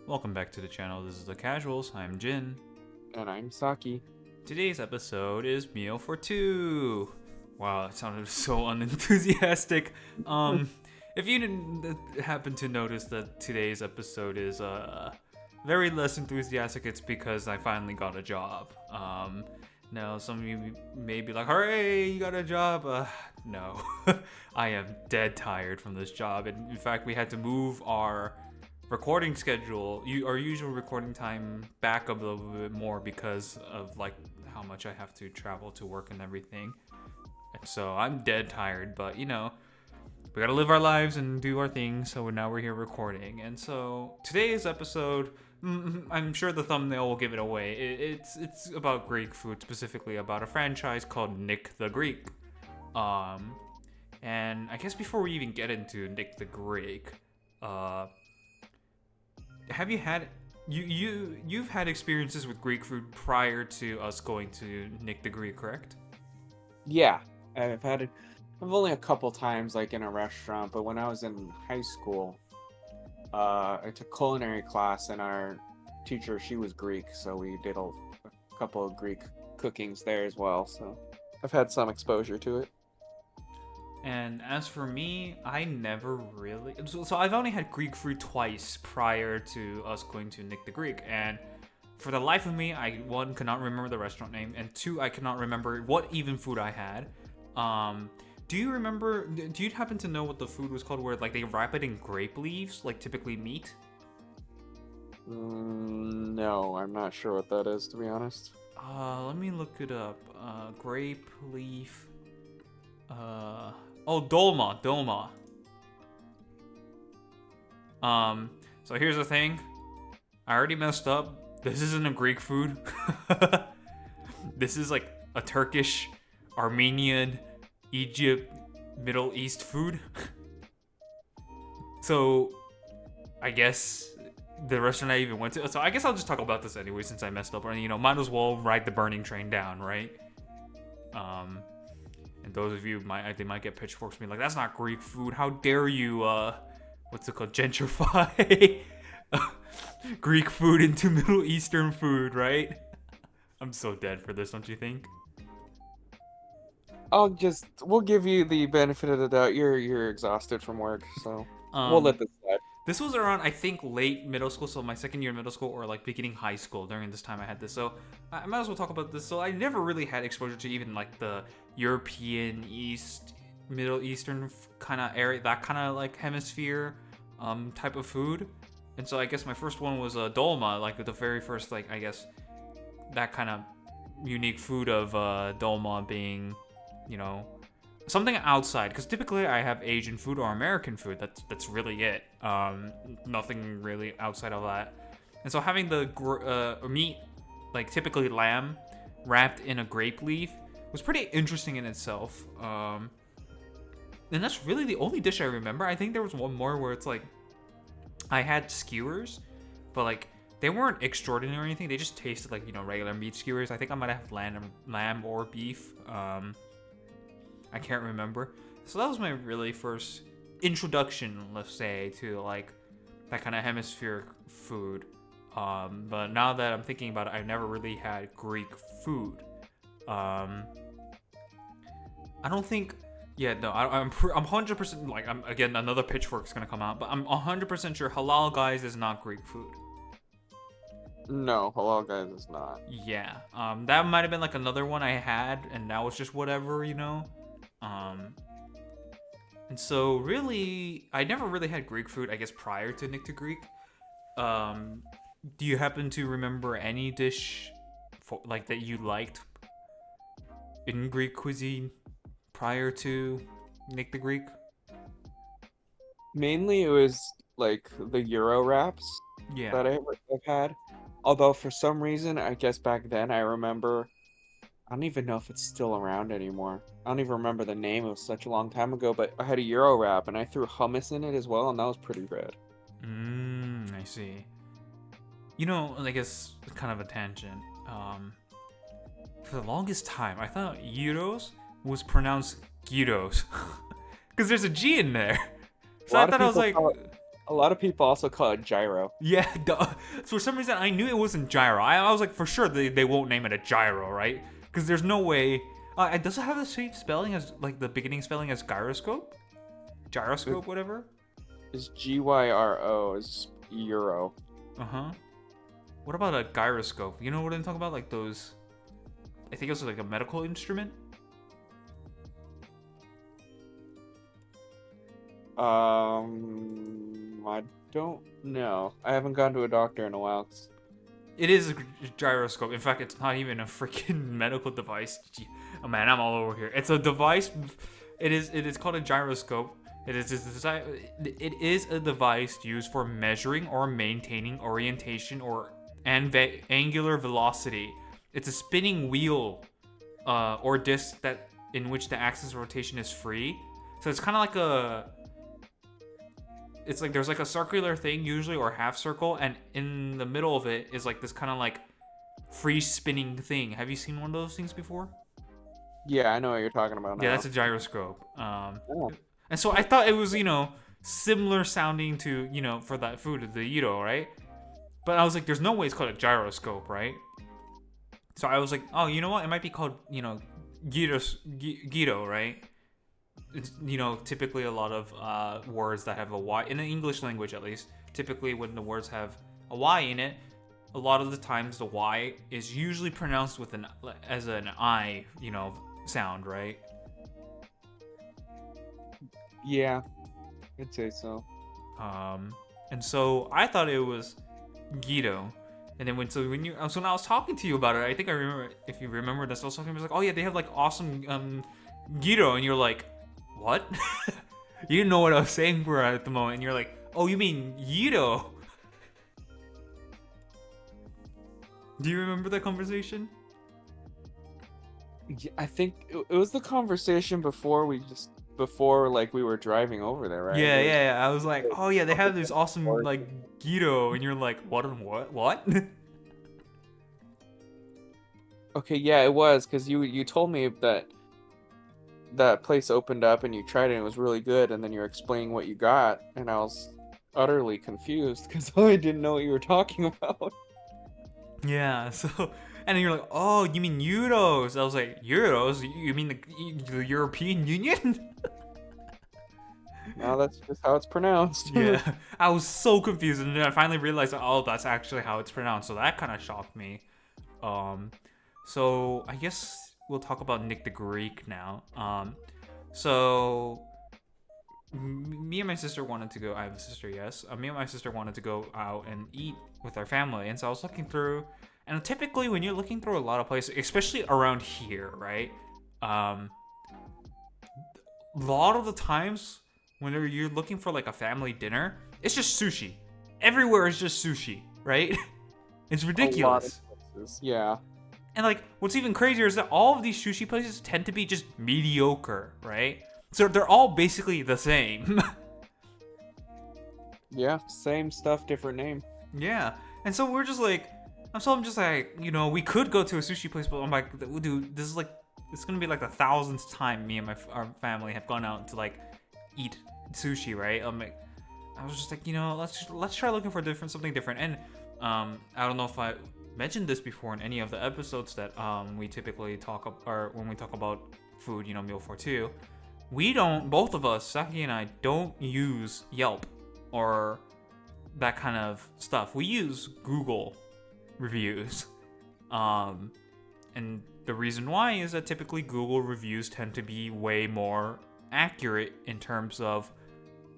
Welcome back to the channel. This is The Casuals. I'm Jin. And I'm Saki. Today's episode is Meal for Two. Wow, it sounded so unenthusiastic. If you didn't happen to notice that today's episode is very less enthusiastic, it's because I finally got a job. Now some of you may be like, "Hooray, you got a job!" No, I am dead tired from this job, and in fact, we had to move our recording schedule, our usual recording time, back a little bit more because of like how much I have to travel to work and everything. And so I'm dead tired, but you know, we gotta live our lives and do our thing. So now we're here recording, and so today's episode, I'm sure the thumbnail will give it away. It's about Greek food, specifically about a franchise called Nick the Greek. And I guess before we even get into Nick the Greek, have you had you've had experiences with Greek food prior to us going to Nick the Greek, correct? Yeah, I've only a couple times like in a restaurant, but when I was in high school, I took culinary class and our teacher, she was Greek, so we did a couple of Greek cookings there as well. So I've had some exposure to it. And as for me, I never really. So I've only had Greek food twice prior to us going to Nick the Greek, and for the life of me, I one cannot remember the restaurant name, and two, I cannot remember what even food I had. Do you remember? Do you happen to know what the food was called? Where like they wrap it in grape leaves, like typically meat? No, I'm not sure what that is, to be honest. Let me look it up. Grape leaf. Oh, dolma. So here's the thing. I already messed up. This isn't a Greek food. This is like a Turkish, Armenian, Egypt, Middle East food. So, I guess the restaurant I even went to. So I guess I'll just talk about this anyway since I messed up. Or might as well ride the burning train down, right? And those of you they might get pitchforks from me like, that's not Greek food. How dare you what's it called, gentrify Greek food into Middle Eastern food, right? I'm so dead for this, don't you think? We'll give you the benefit of the doubt. You're exhausted from work, so we'll let this slide. This was around, I think, late middle school, so my second year in middle school, or like beginning high school during this time I had this. So I might as well talk about this. So I never really had exposure to even like the European Middle Eastern kind of area, that kind of like hemisphere type of food. And so I guess my first one was dolma, like the very first, like, I guess that kind of unique food of dolma being, something outside, because typically I have Asian food or American food. That's really it. Nothing really outside of that. And so having the meat, like typically lamb, wrapped in a grape leaf was pretty interesting in itself. And that's really the only dish I remember. I think there was one more where it's like I had skewers, but like they weren't extraordinary or anything. They just tasted like regular meat skewers. I think I might have lamb or beef. I can't remember. So that was my really first introduction, let's say, to like that kind of hemispheric food. But now that I'm thinking about it, I've never really had Greek food. I don't think. Yeah, no, I'm 100% like, again, another pitchfork's gonna come out, but I'm 100% sure Halal Guys is not Greek food. No, Halal Guys is not. Yeah, that might have been like another one I had, and now it's just whatever, And so really, I never really had Greek food, I guess, prior to Nick to Greek. Do you happen to remember any dish that you liked in Greek cuisine prior to Nick the Greek? Mainly it was like the Euro wraps that I've had. Although for some reason, I guess back then I remember, I don't even know if it's still around anymore. I don't even remember the name. It was such a long time ago, but I had a Euro wrap and I threw hummus in it as well, and that was pretty good. I see. I guess kind of a tangent. For the longest time, I thought Euros was pronounced gyros because there's a G in there. So I thought I was like, A lot of people also call it gyro. Yeah, for some reason I knew it wasn't gyro. I was like, for sure they won't name it a gyro, right? Because there's no way. Does it have the same spelling as like the beginning spelling as gyroscope? Gyroscope, whatever. Is gyro is euro. Uh huh. What about a gyroscope? You know what I'm talking about? Like those. I think it was like a medical instrument. I don't know. I haven't gone to a doctor in a while. It is a gyroscope. In fact, it's not even a freaking medical device. Oh man, I'm all over here. It's a device. It is called a gyroscope. It is a device used for measuring or maintaining orientation or angular velocity. It's a spinning wheel or disc that in which the axis of rotation is free. So it's kind of like it's like there's like a circular thing usually or half circle, and in the middle of it is like this kind of like free spinning thing. Have you seen one of those things before? Yeah, I know what you're talking about now. Yeah, that's a gyroscope. Oh. And so I thought it was, similar sounding to, for that food, the gyro, right? But I was like, there's no way it's called a gyroscope, right? So I was like, oh, you know what? It might be called, gyro, right? It's, typically a lot of words that have a Y, in the English language at least, typically when the words have a Y in it, a lot of the times the Y is usually pronounced with as an I, sound, right? Yeah, I'd say so. And so I thought it was Guido. And then when I was talking to you about it, I think I remember, if you remember this, I was talking, I was like, oh yeah, they have like awesome Guido, and you're like, what? You didn't know what I was saying for at the moment, and you're like, oh, you mean Guido? Do you remember that conversation? Yeah, I think it was the conversation before like we were driving over there, right? Yeah. I was like, oh yeah, they have this awesome like Guido, and you're like, what? Okay, yeah, it was because you told me that place opened up and you tried it and it was really good, and then you're explaining what you got, and I was utterly confused because I didn't know what you were talking about. Yeah, so and then you're like, oh, you mean euros? I was like, euros? You mean the European Union? No, that's just how it's pronounced. Yeah, I was so confused, and then I finally realized, oh, that's actually how it's pronounced. So that kind of shocked me. So I guess we'll talk about Nick the Greek now. So me and my sister wanted to go. I have a sister, yes. Me and my sister wanted to go out and eat with our family, and so I was looking through. And typically, when you're looking through a lot of places, especially around here, right? A lot of the times when you're looking for like a family dinner, it's just sushi. Everywhere is just sushi, right? It's ridiculous. Yeah. And like, what's even crazier is that all of these sushi places tend to be just mediocre, right? So they're all basically the same. Yeah, same stuff, different name. Yeah. And so we're just like, I'm just like, we could go to a sushi place, but I'm like, dude, this is like, it's gonna be like the 1000th time me and our family have gone out to like eat sushi, right? I was just like, let's try looking for something different. And I don't know if I mentioned this before in any of the episodes that we typically or when we talk about food, meal for two. We don't, both of us, Saki and I, don't use Yelp or that kind of stuff. We use Google reviews. And the reason why is that typically Google reviews tend to be way more accurate in terms of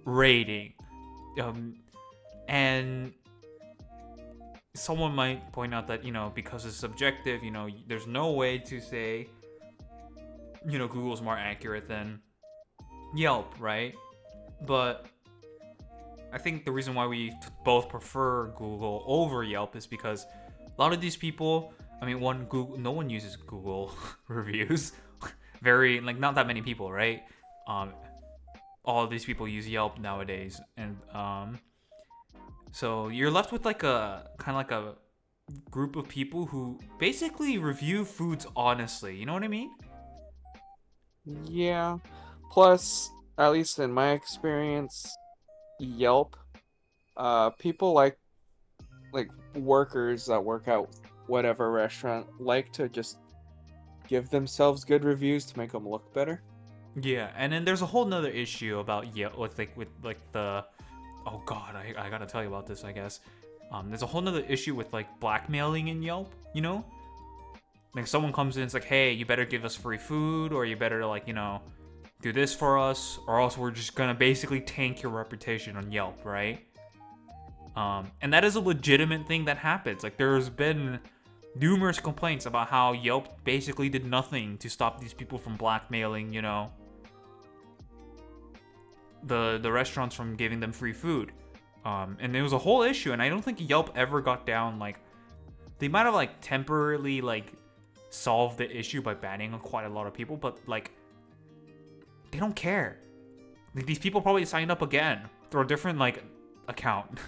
rating. And someone might point out that, because it's subjective, there's no way to say, Google's more accurate than Yelp, right? But I think the reason why we both prefer Google over Yelp is because a lot of these people, no one uses Google reviews. Not that many people, right? All of these people use Yelp nowadays, and so you're left with like a kind of like a group of people who basically review foods honestly. You know what I mean? Yeah. Plus, at least in my experience, Yelp people like workers that work at whatever restaurant like to just give themselves good reviews to make them look better. Yeah, and then there's a whole nother issue about Yelp with like the oh god, I gotta tell you about this, I guess. There's a whole nother issue with like blackmailing in Yelp, you know? Like someone comes in, it's like, hey, you better give us free food, or you better like, do this for us, or else we're just gonna basically tank your reputation on Yelp, right? And that is a legitimate thing that happens. Like there's been numerous complaints about how Yelp basically did nothing to stop these people from blackmailing, the restaurants from giving them free food. And it was a whole issue, and I don't think Yelp ever got down. Like they might have like temporarily like solved the issue by banning quite a lot of people, but like they don't care. Like, these people probably signed up again through a different like account.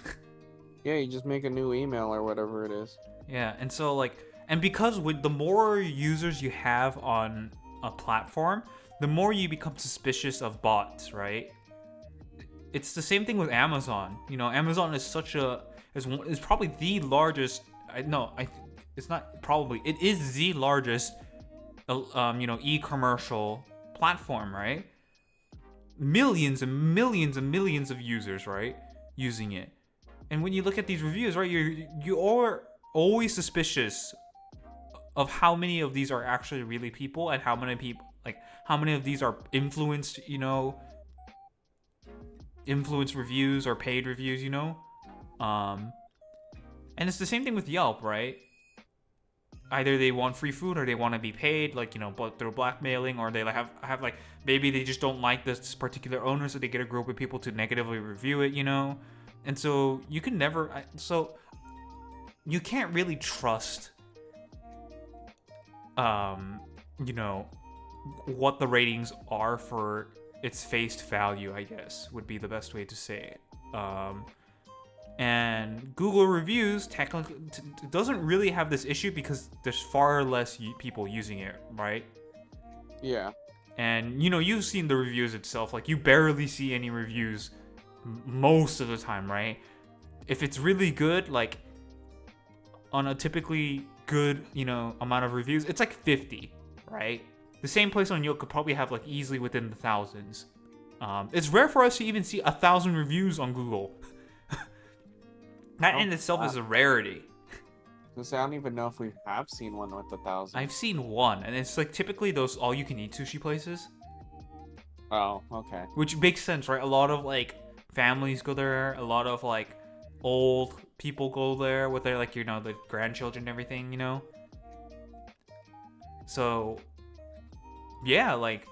Yeah, you just make a new email or whatever it is. Yeah, and so like, and because with the more users you have on a platform, the more you become suspicious of bots, right? It's the same thing with Amazon. Amazon is is probably the largest. It's not probably. It is the largest, e-commercial platform, right? Millions and millions and millions of users, right, using it. And when you look at these reviews, right, you are always suspicious of how many of these are actually really people, and how many of these are influenced, influence reviews or paid reviews, and it's the same thing with Yelp, right? Either they want free food or they want to be paid, like, but through blackmailing, or they like have like, maybe they just don't like this particular owner, so they get a group of people to negatively review it, and so you can never, so you can't really trust, what the ratings are for its face value, I guess, would be the best way to say it. And Google reviews technically doesn't really have this issue because there's far less people using it, right? Yeah. And you've seen the reviews itself. Like, you barely see any reviews most of the time, right? If it's really good, like on a typically good, amount of reviews, it's like 50, right? The same place on Yelp could probably have like easily within the thousands. It's rare for us to even see 1,000 reviews on Google. That in itself is a rarity. I don't even know if we have seen one with 1,000. I've seen one, and it's like typically those all-you-can-eat sushi places. Oh, okay. Which makes sense, right? A lot of like families go there. A lot of like old people go there with their like the grandchildren and everything, So yeah, like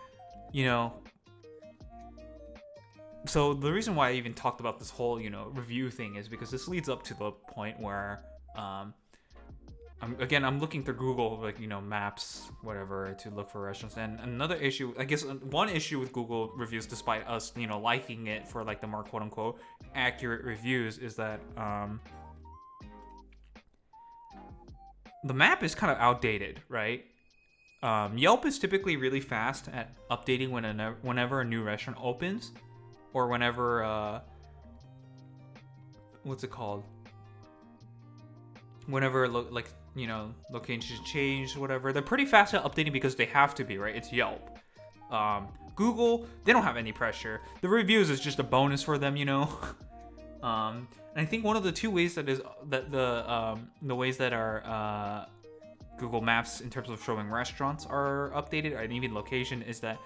So the reason why I even talked about this whole, review thing is because this leads up to the point where, I'm looking through Google, like, maps, whatever, to look for restaurants. And another issue, I guess, one issue with Google reviews, despite us, liking it for like the more quote unquote accurate reviews, is that, the map is kind of outdated, right? Yelp is typically really fast at updating whenever a new restaurant opens. Or whenever, what's it called? Whenever, locations change, whatever. They're pretty fast at updating because they have to be, right? It's Yelp. Google, they don't have any pressure. The reviews is just a bonus for them, And I think one of the two ways the ways that are, Google Maps in terms of showing restaurants are updated, and even location, is that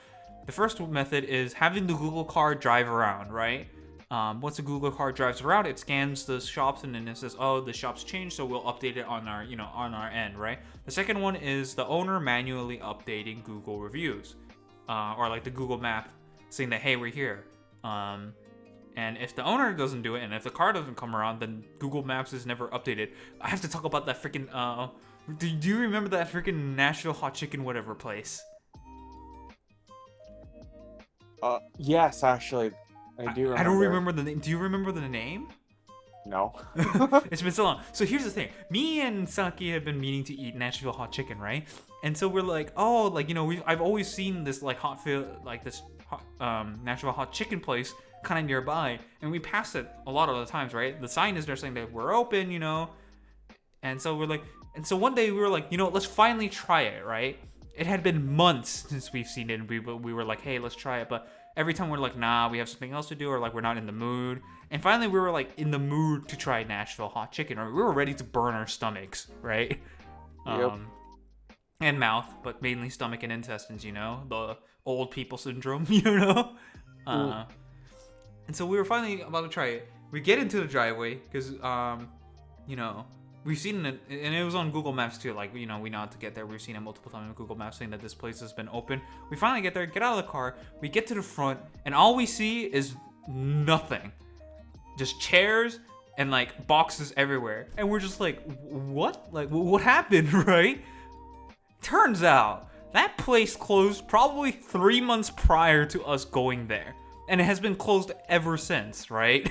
the first method is having the Google car drive around, right? Once the Google car drives around, it scans the shops and then it says, "Oh, the shop's changed, so we'll update it on our, on our end," right? The second one is the owner manually updating Google reviews, or like the Google map saying that, "Hey, we're here." And if the owner doesn't do it, and if the car doesn't come around, then Google Maps is never updated. I have to talk about that freaking. Do you remember that freaking Nashville hot chicken whatever place? Yes, actually, I do remember. I don't remember the name. Do you remember the name? No. It's been so long. So here's the thing. Me and Saki have been meaning to eat Nashville hot chicken, right? And so we're like, oh, like, I've always seen this like Nashville hot chicken place kind of nearby, and we passed it a lot of the times, right? The sign is there saying that we're open, and so we're like, and so one day we were like, let's finally try it, right? It had been months since we've seen it, and we were like, hey, let's try it, but every time we're like, nah, we have something else to do, or like we're not in the mood. And finally we were like in the mood to try Nashville hot chicken, or we were ready to burn our stomachs, right? Yep. And mouth, but mainly stomach and intestines, the old people syndrome, And so we were finally about to try it. We get into the driveway because, we've seen it, and it was on Google Maps too. Like, we know how to get there. We've seen it multiple times on Google Maps saying that this place has been open. We finally get there, get out of the car. We get to the front, and all we see is nothing. Just chairs and like boxes everywhere. And we're just like, what? Like, what happened, right? Turns out that place closed probably 3 months prior to us going there. And it has been closed ever since, right?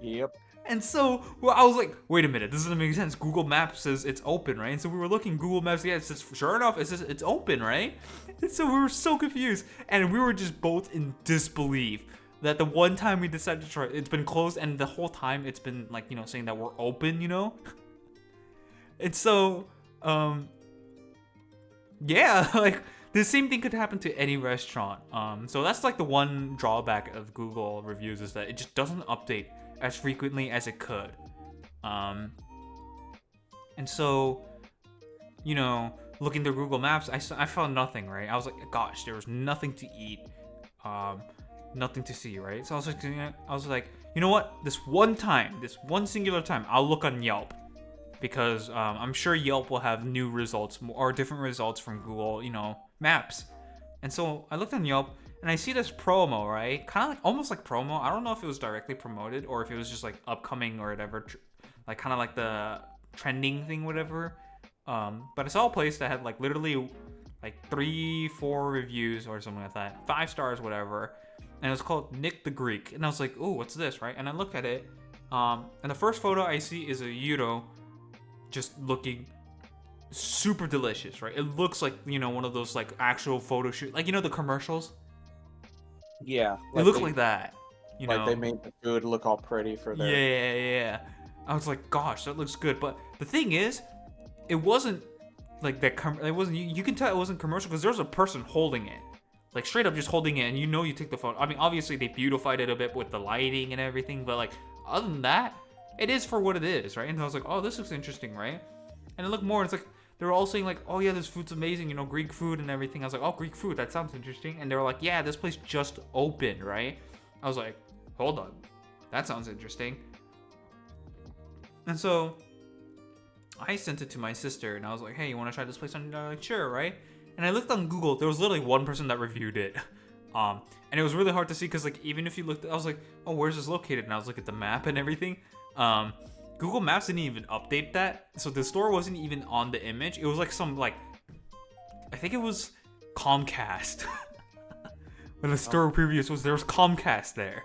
Yep. And so I was like, wait a minute, this doesn't make sense. Google Maps says it's open, right? And so we were looking, Google Maps, yeah, it says, sure enough, it says it's open, right? And so we were so confused. And we were just both in disbelief that the one time we decided to try, it's been closed, and the whole time it's been like, saying that we're open, And so, yeah, like the same thing could happen to any restaurant. So that's like the one drawback of Google reviews, is that it just doesn't update as frequently as it could. And so, looking through Google Maps, I found nothing, right? I was like, gosh, there was nothing to eat, nothing to see, right? So I was like, you know what? This one singular time, I'll look on Yelp. Because I'm sure Yelp will have new results or different results from Google, Maps. And so I looked on Yelp and I see this promo, right? Kind of like almost like promo. I don't know if it was directly promoted or if it was just like upcoming or whatever, like kind of like the trending thing, whatever. But I saw a place that had like literally like 3-4 reviews or something like that, 5 stars, whatever. And it was called Nick the Greek. And I was like, oh, what's this, right? And I looked at it. And the first photo I see is a gyro just looking super delicious, right? It looks like, one of those like actual photo shoot, like, the commercials. Yeah. It looked like that, Like they made the food look all pretty for their... Yeah. I was like, gosh, that looks good. But the thing is, it wasn't like that. It wasn't. You can tell it wasn't commercial because there was a person holding it, like straight up just holding it, and you take the photo. I mean, obviously they beautified it a bit with the lighting and everything, but like other than that, it is for what it is, right? And I was like, oh, this looks interesting, right? And I look more, and it's like they were all saying like, oh yeah, this food's amazing, Greek food and everything. I was like, oh, Greek food, that sounds interesting. And they were like, yeah, this place just opened, right? I was like, hold on, that sounds interesting. And so I sent it to my sister, and I was like, hey, you want to try this place? And they're like, sure, right? And I looked on Google, there was literally one person that reviewed it. And it was really hard to see because like even if you looked, I was like, oh, where's this located? And I was looking at the map and everything. Google Maps didn't even update that, so the store wasn't even on the image. It was like some like, I think it was Comcast. When the store previous was, there was Comcast there.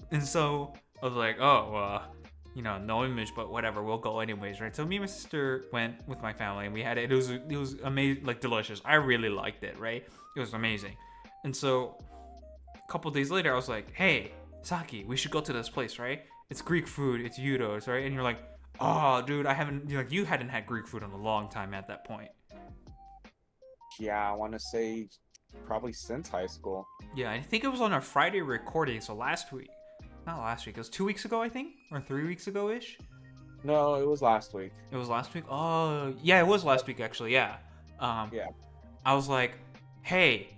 And so I was like, oh, no image, but whatever, we'll go anyways, right? So me and my sister went with my family, and we had it. It was amazing, like delicious. I really liked it, right? It was amazing. And so a couple days later, I was like, hey, Saki, we should go to this place, right? It's Greek food, it's gyros, right? And you're like, oh, dude, you hadn't had Greek food in a long time at that point. Yeah, I want to say probably since high school. Yeah, I think it was on our Friday recording, so last week. Not last week, it was 2 weeks ago, I think? Or 3 weeks ago-ish? No, it was last week. It was last week? Oh, yeah, it was last week, actually, yeah. Yeah. I was like, hey,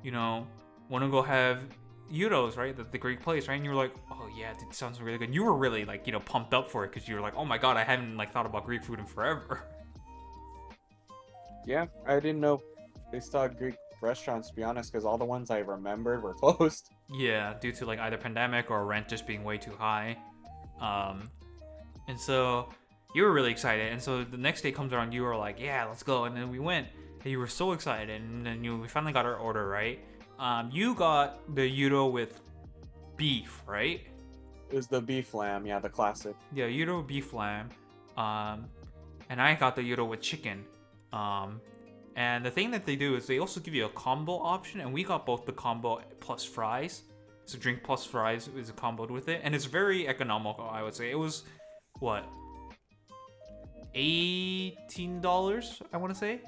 want to go have gyros, right? The Greek place, right? And you were like, oh, yeah, it sounds really good. You were really, like, pumped up for it because you were like, oh, my God, I haven't, like, thought about Greek food in forever. Yeah, I didn't know they still had Greek restaurants, to be honest, because all the ones I remembered were closed. Yeah, due to like either pandemic or rent just being way too high. And so you were really excited, and so the next day comes around, you were like, yeah, let's go. And then we went, and you were so excited, and then we finally got our order, right? You got the gyro with beef, right? It was the beef lamb, yeah, the classic. Yeah, gyro beef lamb. And I got the gyro with chicken. And the thing that they do is they also give you a combo option, and we got both the combo plus fries. So drink plus fries is comboed with it, and it's very economical. I would say it was what, $18. I want to say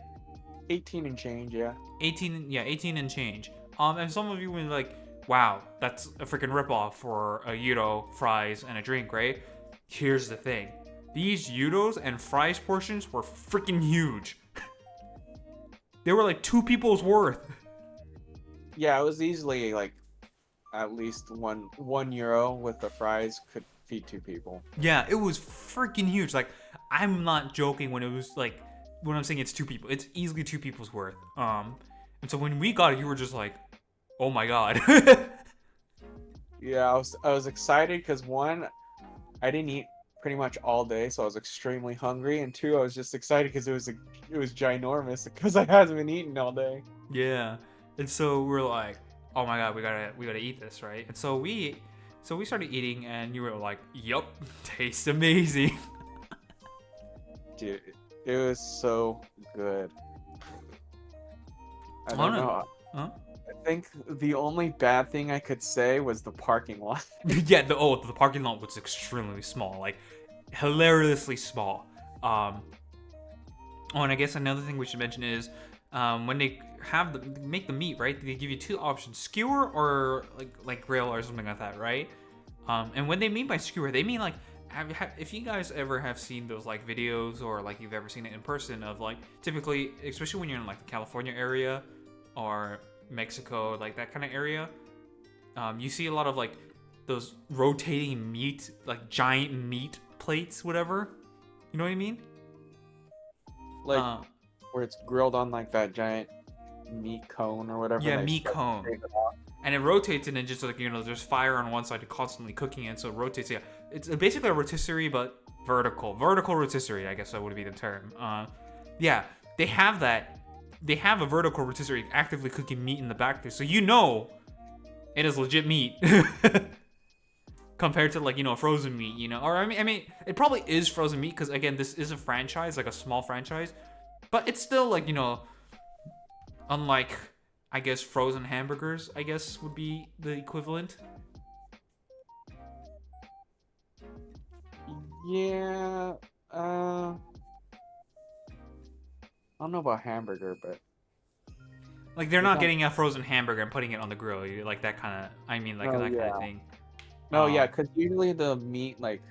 18 and change, yeah. 18. Yeah, 18 and change. And some of you will be like, wow, that's a freaking ripoff for a gyro, fries, and a drink, right? Here's the thing. These gyros and fries portions were freaking huge. They were like 2 people's worth. Yeah, it was easily like at least €1 with the fries could feed 2 people. Yeah, it was freaking huge. Like, I'm not joking when it was like, when I'm saying it's 2 people. It's easily 2 people's worth. And so when we got it, you were just like, oh my god. Yeah, I was excited because one, I didn't eat pretty much all day, so I was extremely hungry, and two, I was just excited because it was ginormous because I hadn't been eating all day. Yeah. And so we're like, oh my god, we gotta eat this, right? And so we started eating, and you were like, yup, tastes amazing. Dude, it was so good. I don't Honest- know. Huh? I think the only bad thing I could say was the parking lot. Yeah, the parking lot was extremely small, like hilariously small. Oh, and I guess another thing we should mention is, when they make the meat, right? They give you 2 options: skewer or like grill or something like that, right? And when they mean by skewer, they mean like, if you guys ever have seen those like videos, or like you've ever seen it in person, of like, typically, especially when you're in like the California area or Mexico, like that kind of area, you see a lot of like those rotating meat, like giant meat plates, whatever. You know what I mean? Like where it's grilled on like that giant meat cone or whatever. Yeah, and they meat start to cone. take it off. And it rotates, and then just like, there's fire on one side constantly cooking it, so it rotates. Yeah, it's basically a rotisserie, but vertical rotisserie, I guess that would be the term. Yeah, they have that. They have a vertical rotisserie actively cooking meat in the back there, so it is legit meat. Compared to like, frozen meat, or I mean it probably is frozen meat, because again, this is a franchise, like a small franchise, but it's still like, unlike, I guess, frozen hamburgers, I guess, would be the equivalent. Yeah, I don't know about hamburger, but Like, they're It's not not- getting a frozen hamburger and putting it on the grill, like that kind of, like Oh, that kind yeah. of thing. no, yeah, Um, because usually the meat, like,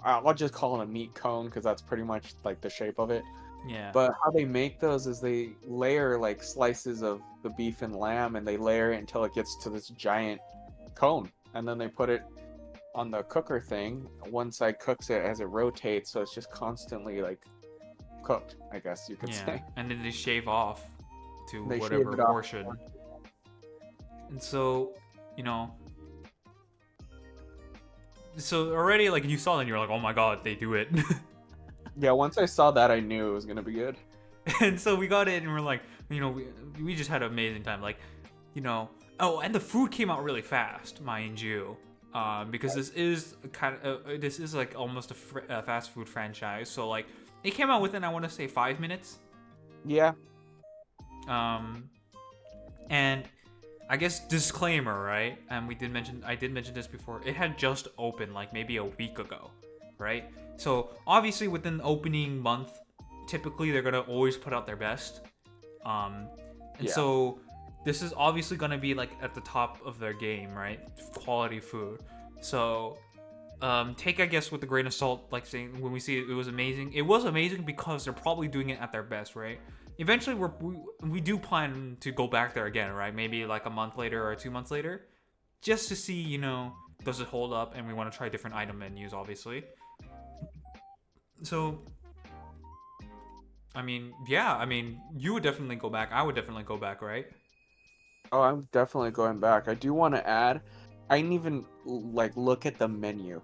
I'll just call it a meat cone because that's pretty much like the shape of it. Yeah. But how they make those is they layer like slices of the beef and lamb, and they layer it until it gets to this giant cone, and then they put it on the cooker thing. One side cooks it as it rotates, so it's just constantly like cooked, I guess you could Yeah. say. And then they shave off to They shave whatever it off. portion. And so, so already, like, you saw it and you're like, oh my god, they do it. Yeah, once I saw that, I knew it was gonna be good. And so we got it, and we're like, we just had an amazing time. Like, oh, and the food came out really fast, mind you. Because this is like almost a fast food franchise. So like, it came out within, I want to say, 5 minutes. Yeah, And I guess, disclaimer, right? And I did mention this before. It had just opened like maybe a week ago, right? So obviously within the opening month, typically they're gonna always put out their best. And Yeah. so this is obviously gonna be like at the top of their game, right? Quality food. So take, I guess, with a grain of salt, like saying when we see it was amazing. It was amazing because they're probably doing it at their best, right? Eventually, we do plan to go back there again, right? Maybe like a month later or 2 months later, just to see, does it hold up? And we want to try different item menus, obviously. So, I mean, yeah, you would definitely go back. I would definitely go back, right? oh, I'm definitely going back. I do want to add, I didn't even like look at the menu.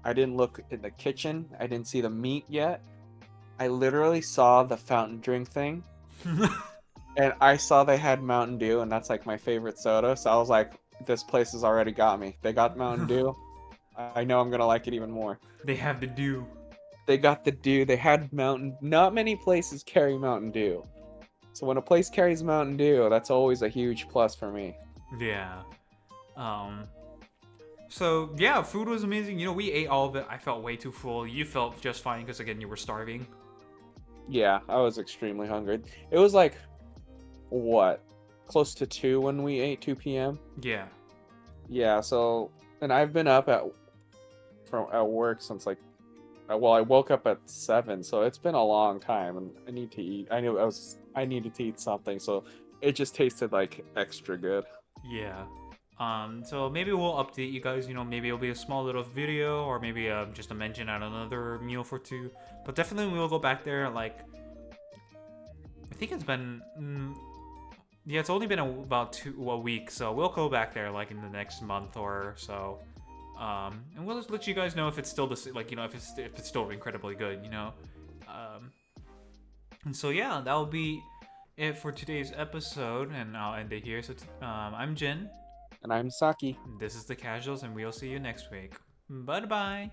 I didn't look in the kitchen. I didn't see the meat yet. I literally saw the fountain drink thing, and I saw they had Mountain Dew, and that's like my favorite soda. So I was like, this place has already got me. They got Mountain Dew. I know I'm gonna like it even more. They have to do. They got the Dew. They had Mountain. Not many places carry Mountain Dew. So when a place carries Mountain Dew, that's always a huge plus for me. Yeah. Um, so yeah, food was amazing. You know, we ate all of it. I felt way too full. You felt just fine because again, you were starving. Yeah, I was extremely hungry. It was like what, close to 2 when we ate, 2 p.m. Yeah. Yeah, so and I've been up at work since like well, I woke up at 7, so it's been a long time, and I need to eat. I needed to eat something, so it just tasted like extra good. Yeah. So maybe we'll update you guys. You know, maybe it'll be a small little video, or maybe just a mention at another meal for two. But definitely we will go back there. Like, I think it's been, yeah, it's only been about a week, so we'll go back there like in the next month or so. And we'll just let you guys know if it's still like, you know, if it's still incredibly good, you know. Um, and so yeah, that'll be it for today's episode, and I'll end it here. So I'm Jin. And I'm Saki. This is the Casuals, and we'll see you next week. Bye bye.